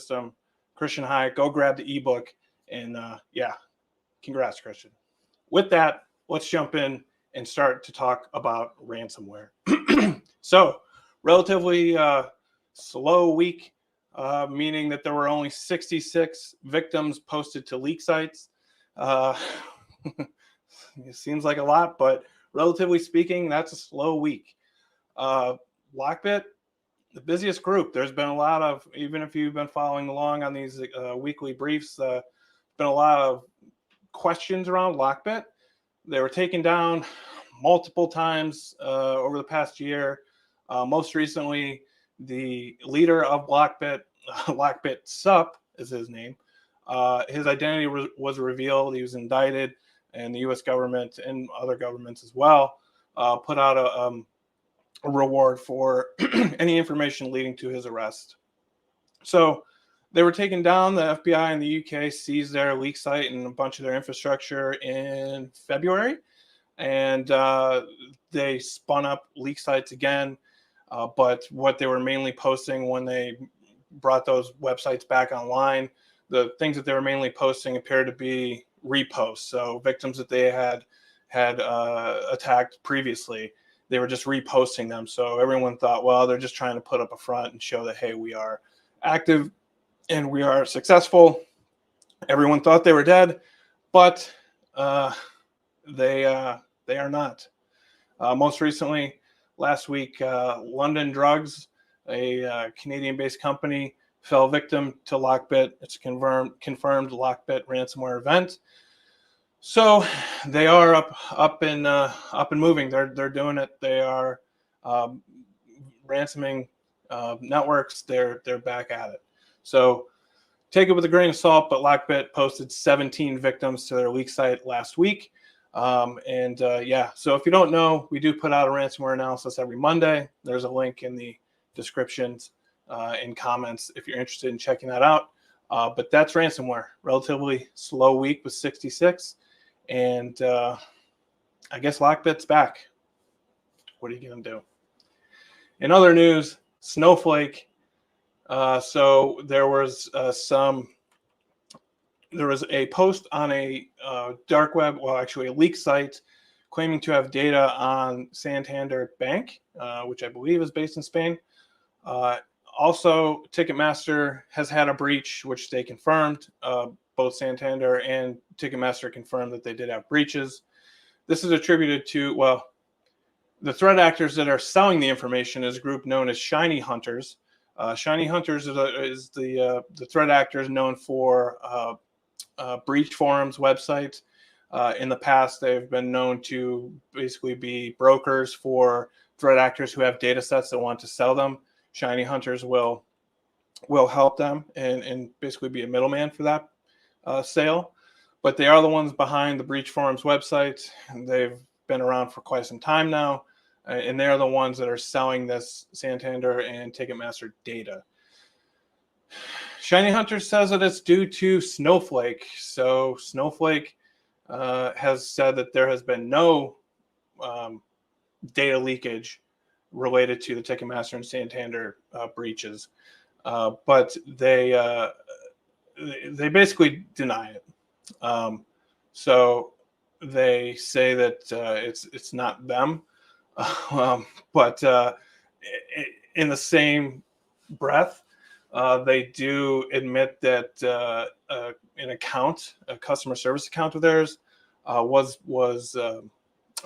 system. Christian Hyatt, go grab the ebook, and yeah, congrats, Christian. With that, let's jump in and start to talk about ransomware. So, relatively slow week, meaning that there were only 66 victims posted to leak sites. It seems like a lot, but relatively speaking, that's a slow week. Lockbit, the busiest group. There's been a lot of, even if you've been following along on these weekly briefs, been a lot of questions around Lockbit. They were taken down multiple times over the past year. Most recently, the leader of Lockbit, Lockbit Sup is his name. His identity was revealed. He was indicted, and the U.S. government and other governments as well put out a reward for any information leading to his arrest. So they were taken down. The FBI in the UK seized their leak site and a bunch of their infrastructure in February, and they spun up leak sites again. But what they were mainly posting when they brought those websites back online, the things that they were mainly posting appeared to be reposts. So victims that they had attacked previously, they were just reposting them. So everyone thought, well, they're just trying to put up a front and show that, hey, we are active and we are successful. Everyone thought they were dead, but they are not. Most recently, last week, London Drugs, a Canadian-based company, fell victim to Lockbit. It's a confirmed Lockbit ransomware event. So they are up and moving. They're doing it. They are ransoming networks. They're back at it. So take it with a grain of salt. But Lockbit posted 17 victims to their leak site last week. Yeah. So if you don't know, we do put out a ransomware analysis every Monday. There's a link in the descriptions and comments if you're interested in checking that out. But that's ransomware. Relatively slow week with 66. And I guess Lockbit's back. What are you going to do? In other news, Snowflake. So there was a post on a dark web, well, actually a leak site, claiming to have data on Santander Bank, which I believe is based in Spain. Also, Ticketmaster has had a breach, which they confirmed. Both Santander and Ticketmaster confirmed that they did have breaches. This is attributed to, well, the threat actors that are selling the information is a group known as Shiny Hunters. Shiny Hunters is the threat actors known for breach forums, websites. In the past, they've been known to basically be brokers for threat actors who have data sets that want to sell them. Shiny Hunters will help them and basically be a middleman for that sale. But they are the ones behind the breach forums websites. They've been around for quite some time now, and they're the ones that are selling this Santander and Ticketmaster data. Shiny Hunter says that it's due to Snowflake. So Snowflake has said that there has been no data leakage related to the Ticketmaster and Santander breaches, but they basically deny it. So they say that it's not them, but in the same breath, they do admit that an account, a customer service account of theirs, was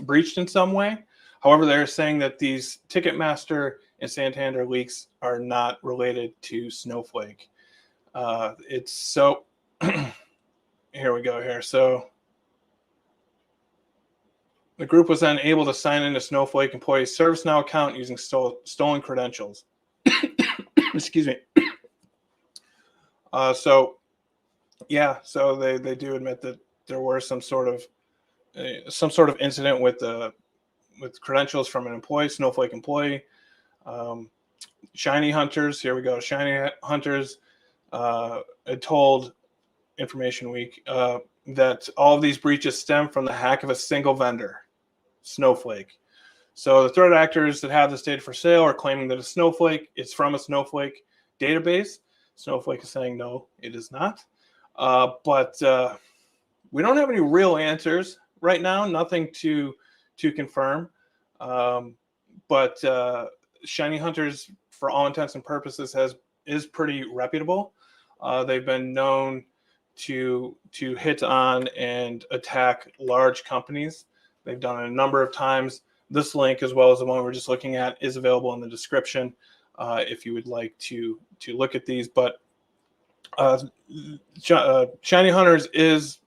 breached in some way. However, they're saying that these Ticketmaster and Santander leaks are not related to Snowflake. It's so here we go here. So the group was then able to sign into Snowflake employees' ServiceNow account using stolen credentials. Excuse me. So yeah, so they do admit that there were some sort of incident with credentials from an employee, Snowflake employee. Shiny Hunters, here we go. Shiny Hunters had told Information Week that all of these breaches stem from the hack of a single vendor, Snowflake. So the threat actors that have this data for sale are claiming that it's from a Snowflake database. Snowflake is saying no, it is not. But we don't have any real answers right now, nothing to confirm. But Shiny Hunters, for all intents and purposes, is pretty reputable. They've been known to hit on and attack large companies. They've done it a number of times. This link, as well as the one we're just looking at, is available in the description if you would like to look at these. But Shiny Hunters is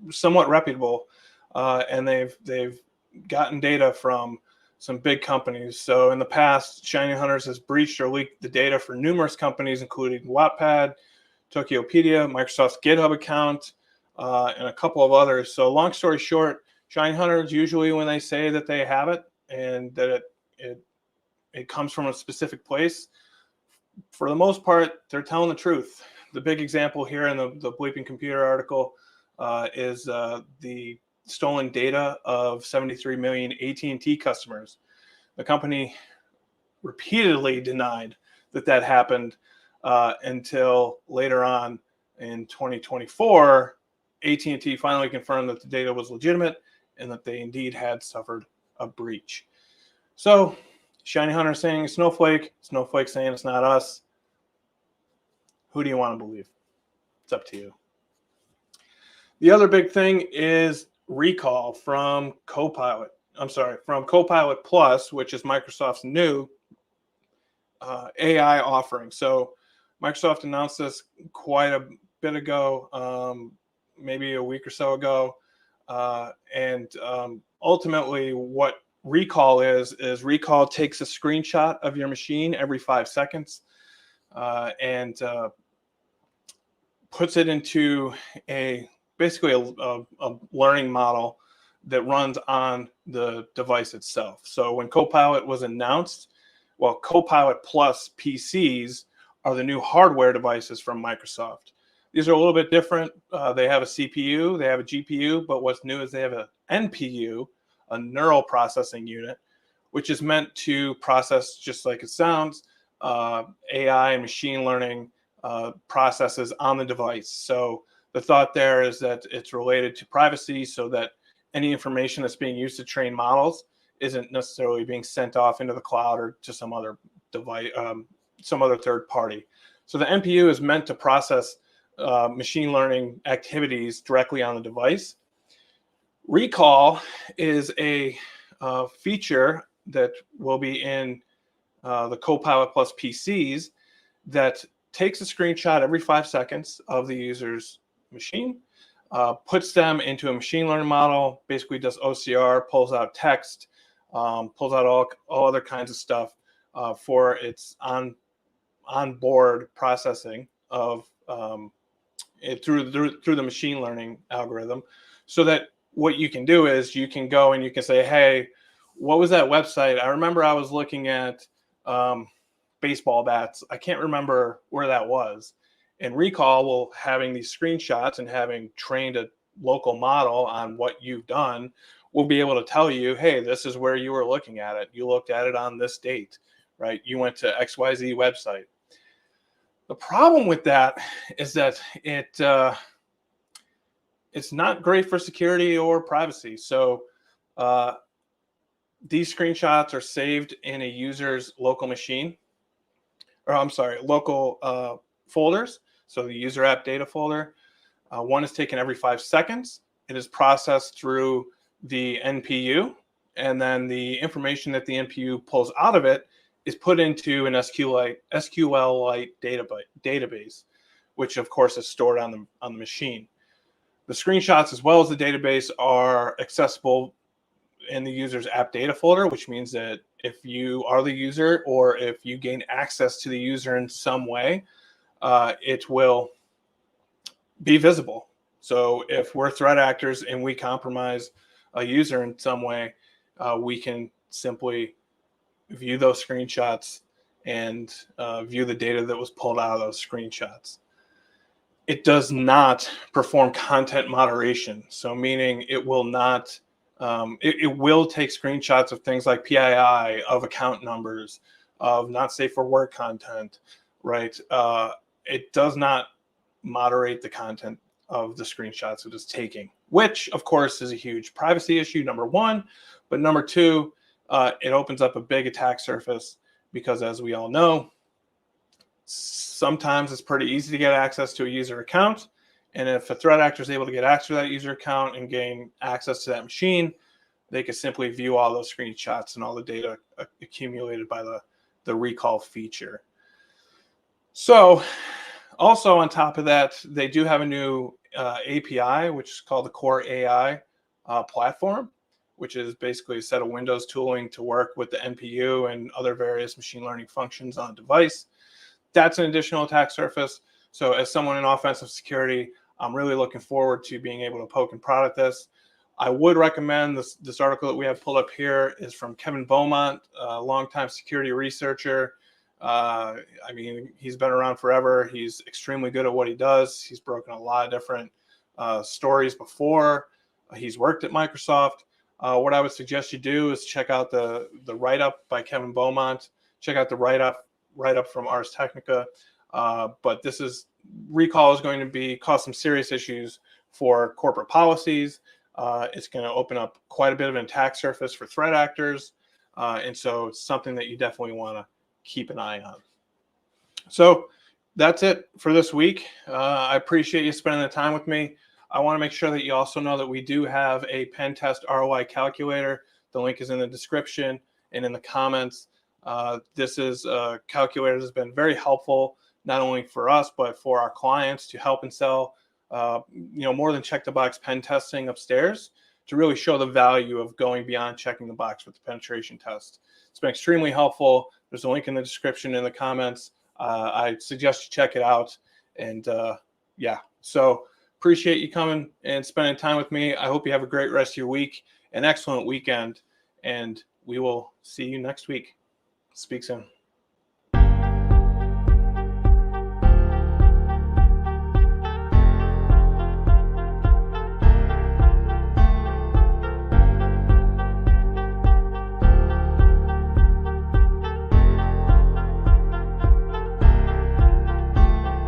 somewhat reputable, and they've gotten data from some big companies. So in the past, Shiny Hunters has breached or leaked the data for numerous companies, including Wattpad, Tokopedia, Microsoft's GitHub account, and a couple of others. So long story short, Shiny Hunters, usually when they say that they have it and that it comes from a specific place, for the most part, they're telling the truth. The big example here in the Bleeping Computer article is the stolen data of 73 million AT&T customers. The company repeatedly denied that happened until later on in 2024. AT&T finally confirmed that the data was legitimate and that they indeed had suffered a breach. So Shiny Hunter saying Snowflake, Snowflake saying it's not us. Who do you want to believe? It's up to you. The other big thing is recall from Copilot. From Copilot Plus, which is Microsoft's new AI offering. So Microsoft announced this quite a bit ago, maybe a week or so ago. And ultimately what recall is recall takes a screenshot of your machine every 5 seconds and puts it into basically a learning model that runs on the device itself. So when Copilot was announced, well, Copilot Plus PCs are the new hardware devices from Microsoft. These are a little bit different. They have a CPU, they have a GPU, but what's new is they have an NPU, a neural processing unit, which is meant to process, just like it sounds, AI and machine learning processes on the device. So the thought there is that it's related to privacy, so that any information that's being used to train models isn't necessarily being sent off into the cloud or to some other device, some other third party. So the NPU is meant to process machine learning activities directly on the device. Recall is a feature that will be in the Copilot Plus PCs that takes a screenshot every 5 seconds of the user's machine, puts them into a machine learning model, basically does OCR, pulls out text, pulls out all other kinds of stuff for its onboard processing of it through the machine learning algorithm, so that what you can do is you can go and you can say, hey, what was that website? I remember I was looking at baseball bats. I can't remember where that was. And Recall will, having these screenshots and having trained a local model on what you've done, will be able to tell you, hey, this is where you were looking at it. You looked at it on this date, right? You went to XYZ website. The problem with that is that it's not great for security or privacy. So these screenshots are saved in a user's local machine, or I'm sorry, local folders. So the user app data folder, one is taken every 5 seconds. It is processed through the NPU, and then the information that the NPU pulls out of it is put into an SQLite database, which of course is stored on the machine. The screenshots as well as the database are accessible in the user's app data folder, which means that if you are the user or if you gain access to the user in some way, it will be visible. So if we're threat actors and we compromise a user in some way, we can simply view those screenshots and view the data that was pulled out of those screenshots. It does not perform content moderation. So meaning it will not, it will take screenshots of things like PII, of account numbers, of not safe for work content, right? it does not moderate the content of the screenshots it is taking, which of course is a huge privacy issue, number one. But number two, it opens up a big attack surface because, as we all know, sometimes it's pretty easy to get access to a user account. And if a threat actor is able to get access to that user account and gain access to that machine, they can simply view all those screenshots and all the data accumulated by the recall feature. So also on top of that, they do have a new API, which is called the Core AI platform, which is basically a set of Windows tooling to work with the NPU and other various machine learning functions on a device. That's an additional attack surface. So as someone in offensive security, I'm really looking forward to being able to poke and prod at this. I would recommend this article that we have pulled up here is from Kevin Beaumont, a longtime security researcher. I mean, he's been around forever. He's extremely good at what he does. He's broken a lot of different stories before. He's worked at Microsoft. What I would suggest you do is check out the write-up by Kevin Beaumont. Check out the write-up from Ars Technica. But recall is going to cause some serious issues for corporate policies. It's going to open up quite a bit of an attack surface for threat actors. And so it's something that you definitely want to keep an eye on. So that's it for this week. I appreciate you spending the time with me. I want to make sure that you also know that we do have a pen test ROI calculator. The link is in the description and in the comments. This is a calculator that's been very helpful, not only for us, but for our clients to help and sell, more than check the box pen testing upstairs, to really show the value of going beyond checking the box with the penetration test. It's been extremely helpful. There's a link in the description in the comments. I suggest you check it out. And so appreciate you coming and spending time with me. I hope you have a great rest of your week, an excellent weekend, and we will see you next week. Speak soon.